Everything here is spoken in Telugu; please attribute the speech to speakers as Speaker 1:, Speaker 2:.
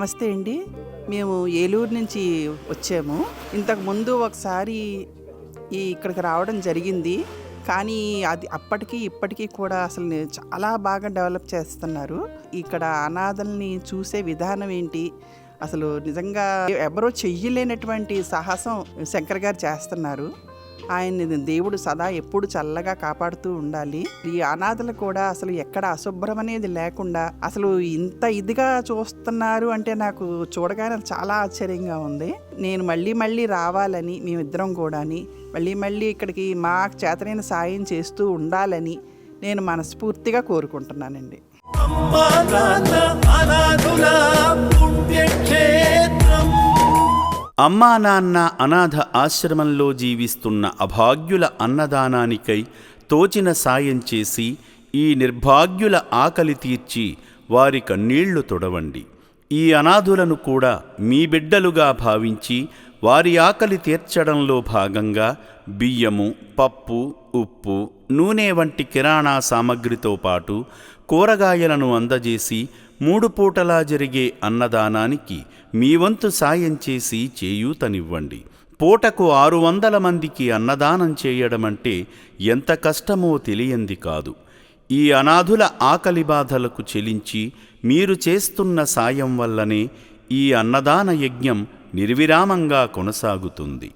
Speaker 1: నమస్తే అండి. మేము ఏలూరు నుంచి వచ్చాము. ఇంతకుముందు ఒకసారి ఇక్కడికి రావడం జరిగింది. కానీ అది అప్పటికి ఇప్పటికీ కూడా అసలు చాలా బాగా డెవలప్ చేస్తున్నారు. ఇక్కడ అనాథల్ని చూసే విధానం ఏంటి, అసలు నిజంగా ఎవరో చెయ్యలేనటువంటి సాహసం శంకర్ గారు చేస్తున్నారు. ఆయన్ని దేవుడు సదా ఎప్పుడు చల్లగా కాపాడుతూ ఉండాలి. ఈ అనాథలు కూడా అసలు ఎక్కడ అశుభ్రం అనేది లేకుండా అసలు ఇంత ఇదిగా చూస్తున్నారు అంటే నాకు చూడగానే చాలా ఆశ్చర్యంగా ఉంది. నేను మళ్ళీ రావాలని, మేమిద్దరం కూడాని మళ్ళీ ఇక్కడికి మా చేతనైన సాయం చేస్తూ ఉండాలని నేను మనస్ఫూర్తిగా కోరుకుంటున్నానండి.
Speaker 2: అమ్మా నాన్న అనాథ ఆశ్రమంలో జీవిస్తున్న అభాగ్యుల అన్నదానానికై తోచిన సాయం చేసి ఈ నిర్భాగ్యుల ఆకలి తీర్చి వారి కన్నీళ్లు తొడవండి. ఈ అనాథులను కూడా మీ బిడ్డలుగా భావించి వారి ఆకలి తీర్చడంలో భాగంగా బియ్యము, పప్పు, ఉప్పు, నూనె వంటి కిరాణా సామగ్రితో పాటు కూరగాయలను అందజేసి 3 పూటలా జరిగే అన్నదానానికి మీ వంతు సాయం చేసి చేయూతనివ్వండి. పూటకు 600 మందికి అన్నదానం చేయడమంటే ఎంత కష్టమో తెలియంది కాదు. ఈ అనాథుల ఆకలి బాధలకు చెలించి మీరు చేస్తున్న సాయం వల్లనే ఈ అన్నదాన యజ్ఞం నిర్విరామంగా కొనసాగుతుంది.